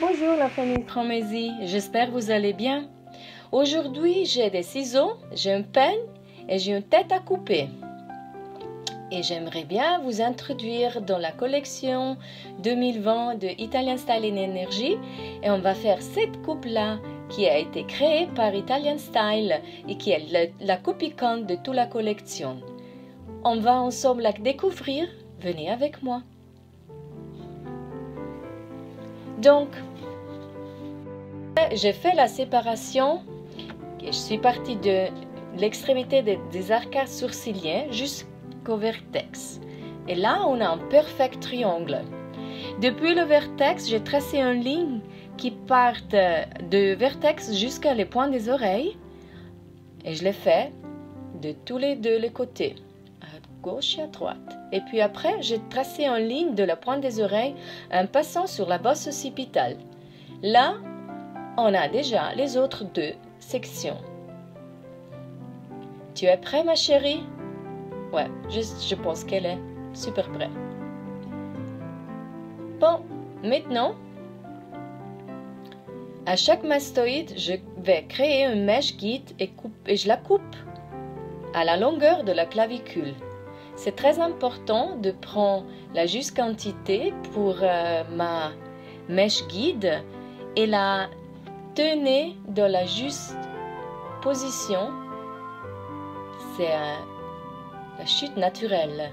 Bonjour la famille Cramésie, j'espère que vous allez bien. Aujourd'hui, j'ai des ciseaux, j'ai un peigne et j'ai une tête à couper. Et j'aimerais bien vous introduire dans la collection 2020 de Italian Style in Energy. Et on va faire cette coupe-là qui a été créée par Italian Style et qui est la copie cante de toute la collection. On va ensemble la découvrir. Venez avec moi. Donc, j'ai fait la séparation. Je suis partie de l'extrémité des arcades sourciliens jusqu'au vertex. Et là, on a un perfect triangle. Depuis le vertex, j'ai tracé une ligne qui part de vertex jusqu'à les points des oreilles. Et je l'ai fait de tous les deux les côtés, à gauche et à droite. Et puis après, j'ai tracé une ligne de la pointe des oreilles en passant sur la bosse occipitale. Là, on a déjà les autres deux sections. Tu es prêt, ma chérie? Ouais, je pense qu'elle est super prête. Bon, maintenant, à chaque mastoïde, je vais créer une mèche guide et je la coupe à la longueur de la clavicule. C'est très important de prendre la juste quantité pour ma mèche guide et la tenir dans la juste position. C'est la chute naturelle.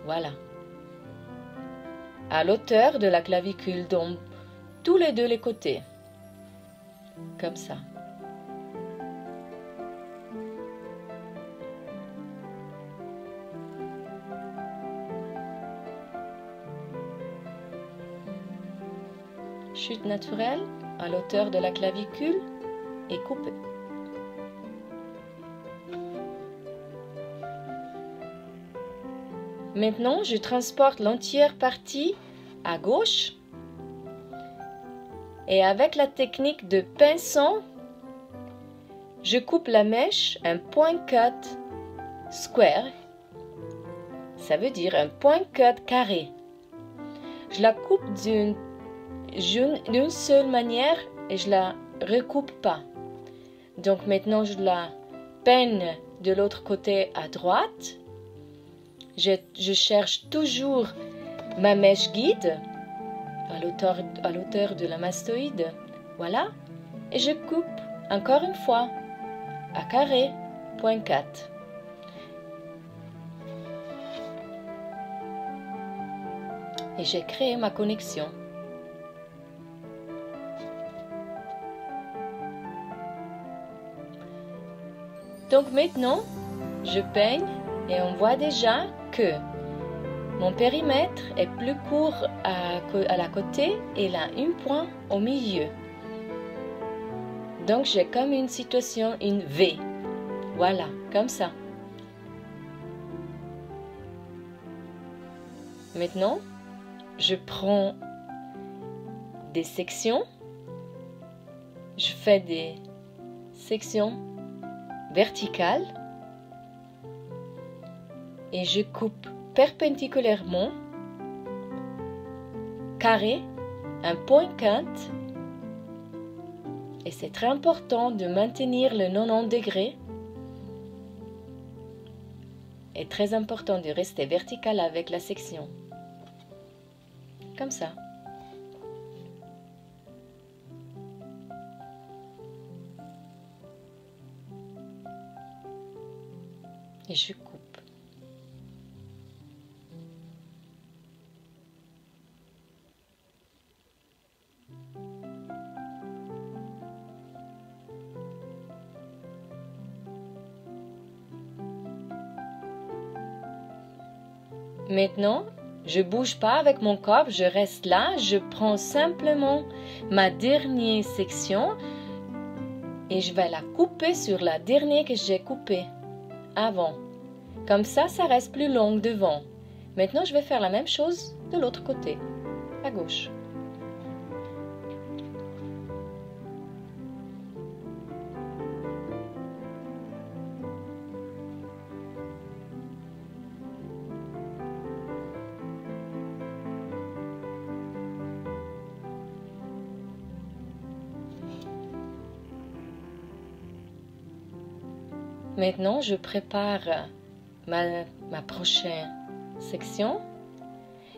Voilà. À l'auteur de la clavicule, donc tous les deux les côtés. Comme ça. Chute naturelle à l'auteur de la clavicule et coupée. Maintenant, je transporte l'entière partie à gauche et avec la technique de pinceau, je coupe la mèche un point cut square. Ça veut dire un point cut carré. Je la coupe d'une seule manière et je la recoupe pas. Donc maintenant, je la peigne de l'autre côté à droite. Je cherche toujours ma mèche guide à l'auteur de la mastoïde. Voilà. Et je coupe encore une fois à carré, point 4. Et j'ai créé ma connexion. Donc maintenant, je peigne et on voit déjà que mon périmètre est plus court à la côté et il a un point au milieu. Donc j'ai comme une situation, une V. Voilà, comme ça. Maintenant, je prends des sections. Je fais des sections verticales. Et je coupe perpendiculairement, carré, un point quinte. Et c'est très important de maintenir le 90 degrés. Et très important de rester vertical avec la section. Comme ça. Et je coupe. Maintenant, je bouge pas avec mon corps, je reste là, je prends simplement ma dernière section et je vais la couper sur la dernière que j'ai coupée avant. Comme ça, ça reste plus long devant. Maintenant, je vais faire la même chose de l'autre côté, à gauche. Maintenant, je prépare ma prochaine section.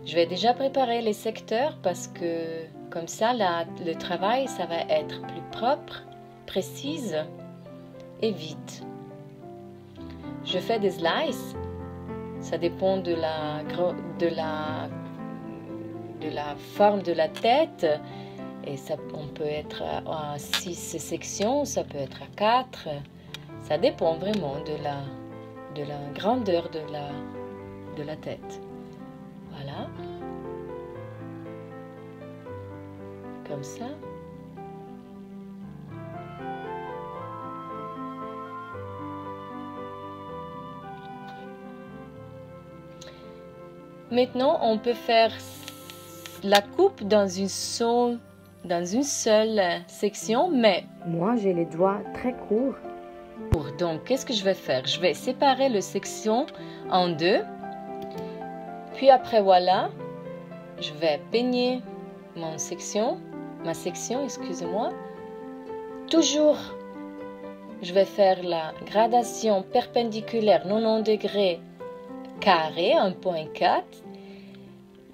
Je vais déjà préparer les secteurs parce que comme ça, le travail, ça va être plus propre, précise et vite. Je fais des slices. Ça dépend de la forme de la tête. Et ça, on peut être à 6 sections, ça peut être à 4. Ça dépend vraiment de la grandeur de la tête. Voilà. Comme ça. Maintenant, on peut faire la coupe dans une seule section, mais moi j'ai les doigts très courts. Donc, qu'est-ce que je vais faire? Je vais séparer la section en deux. Puis après, voilà, je vais peigner ma section, excusez-moi. Toujours, je vais faire la gradation perpendiculaire 90 degrés carré 1.4.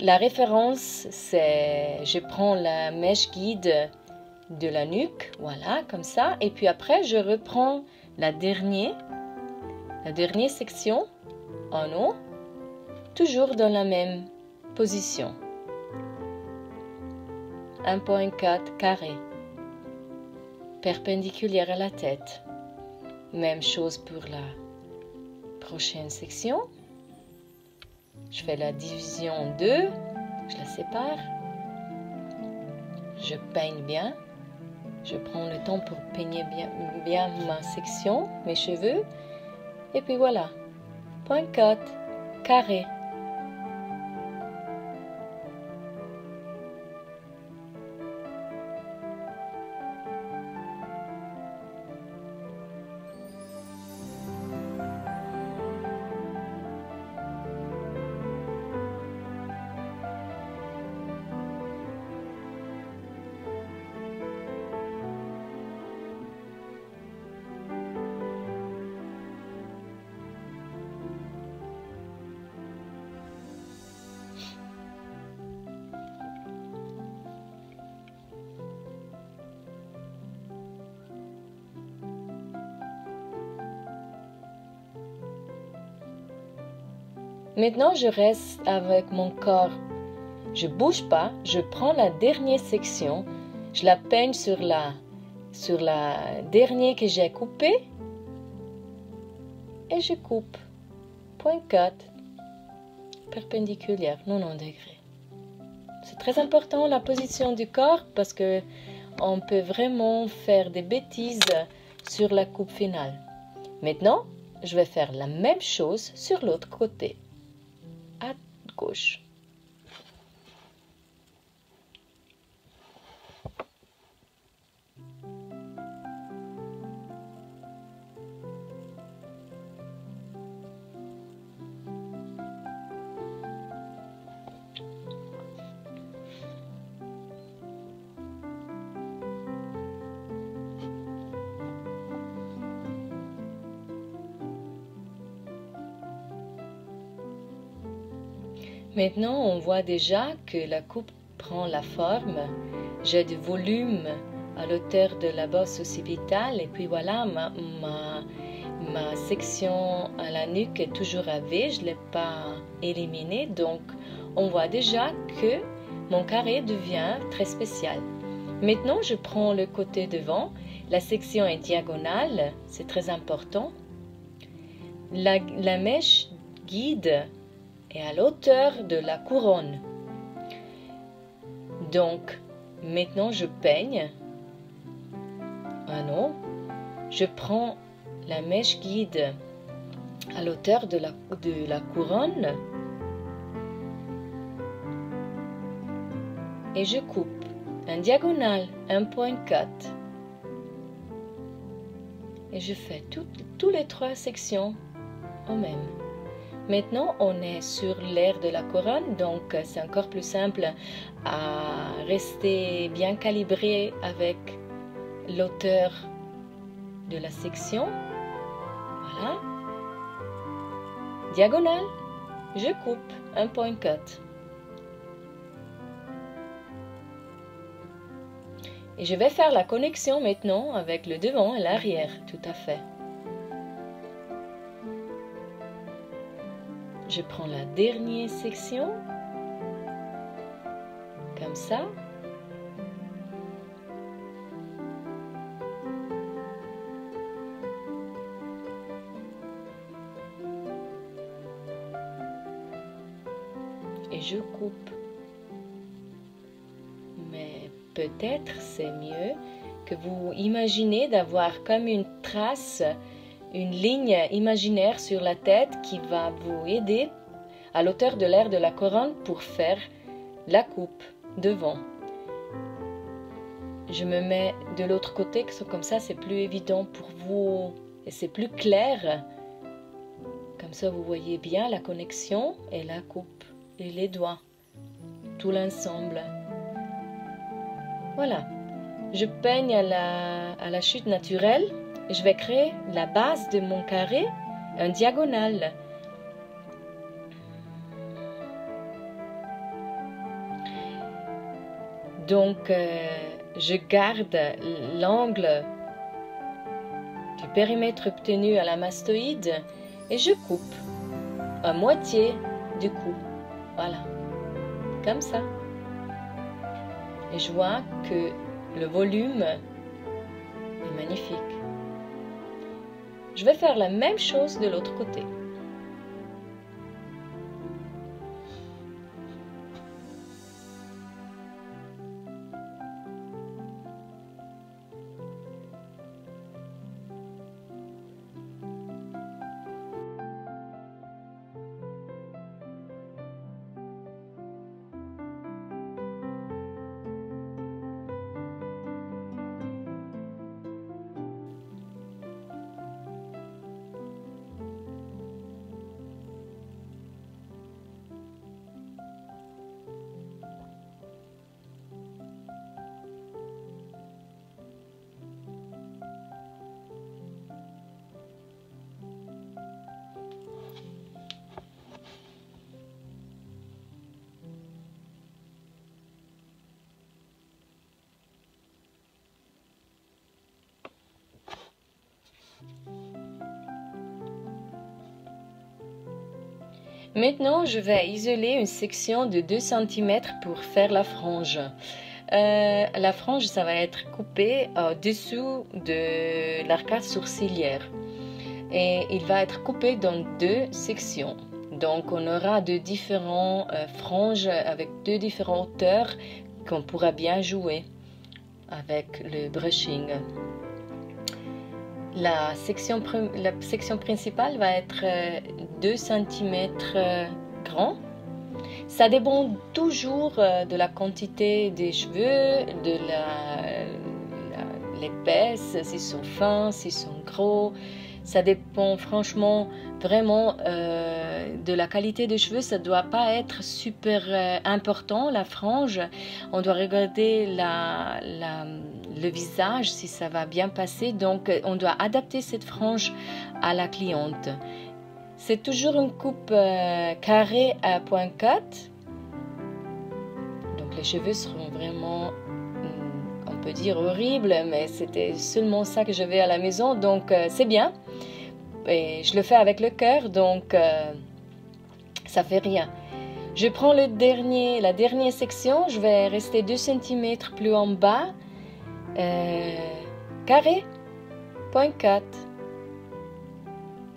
La référence, c'est, je prends la mèche guide de la nuque, voilà, comme ça. Et puis après, je reprends la dernière section en haut, toujours dans la même position. 1.4 carré, perpendiculaire à la tête. Même chose pour la prochaine section. Je fais la division en deux, je la sépare, je peigne bien, je prends le temps pour peigner bien ma section, mes cheveux, et puis voilà, 0.4 carré. Maintenant, je reste avec mon corps. Je bouge pas, je prends la dernière section, je la peigne sur la dernière que j'ai coupée et je coupe. 0.4 perpendiculaire 90 degrés. C'est très important la position du corps parce que on peut vraiment faire des bêtises sur la coupe finale. Maintenant, je vais faire la même chose sur l'autre côté. À gauche. Maintenant, on voit déjà que la coupe prend la forme. J'ai du volume à l'auteur de la bosse occipitale. Et puis voilà, ma section à la nuque est toujours à V. Je ne l'ai pas éliminée. Donc, on voit déjà que mon carré devient très spécial. Maintenant, je prends le côté devant. La section est diagonale. C'est très important. La mèche guide et à l'auteur de la couronne. Donc, maintenant je peigne un nom. Je prends la mèche guide à l'auteur de la couronne et je coupe un diagonale 1.4 et je fais toutes les 3 sections au même. Maintenant, on est sur l'air de la couronne, donc c'est encore plus simple à rester bien calibré avec l'auteur de la section. Voilà. Diagonale, je coupe un point cut. Et je vais faire la connexion maintenant avec le devant et l'arrière, tout à fait. Je prends la dernière section, comme ça. Et je coupe. Mais peut-être c'est mieux que vous imaginez d'avoir comme une trace, une ligne imaginaire sur la tête qui va vous aider à l'auteur de l'air de la couronne pour faire la coupe devant. Je me mets de l'autre côté, comme ça c'est plus évident pour vous et c'est plus clair. Comme ça vous voyez bien la connexion et la coupe et les doigts, tout l'ensemble. Voilà, je peigne à la chute naturelle. Je vais créer la base de mon carré, un diagonale. Donc, je garde l'angle du périmètre obtenu à la mastoïde et je coupe à moitié du cou. Voilà, comme ça. Et je vois que le volume est magnifique. Je vais faire la même chose de l'autre côté. Maintenant, je vais isoler une section de 2 cm pour faire la frange. La frange, ça va être coupé au-dessous de l'arcade sourcilière. Et il va être coupé dans 2 sections. Donc, on aura de différents franges avec 2 différentes hauteurs qu'on pourra bien jouer avec le brushing. La section principale va être 2 cm grand. Ça dépend toujours de la quantité des cheveux, de l'épaisse, s'ils sont fins, s'ils sont gros. Ça dépend franchement vraiment de la qualité des cheveux. Ça ne doit pas être super important, la frange. On doit regarder le visage, si ça va bien passer. Donc, on doit adapter cette frange à la cliente. C'est toujours une coupe carrée à point cut. Donc, les cheveux seront vraiment, on peut dire, horribles, mais c'était seulement ça que j'avais à la maison. Donc, c'est bien. Et je le fais avec le cœur, donc ça fait rien. Je prends la dernière section, je vais rester 2 cm plus en bas, carré, point cut,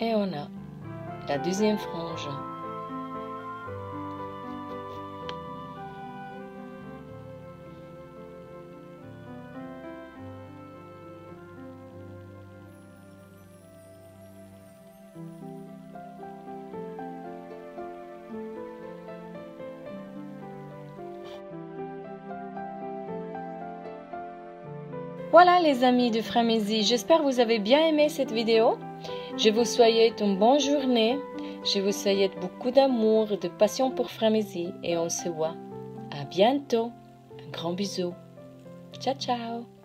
et on a la deuxième frange. Voilà les amis de Framesi, j'espère que vous avez bien aimé cette vidéo. Je vous souhaite une bonne journée. Je vous souhaite beaucoup d'amour et de passion pour Framesi et on se voit à bientôt. Un grand bisou. Ciao ciao.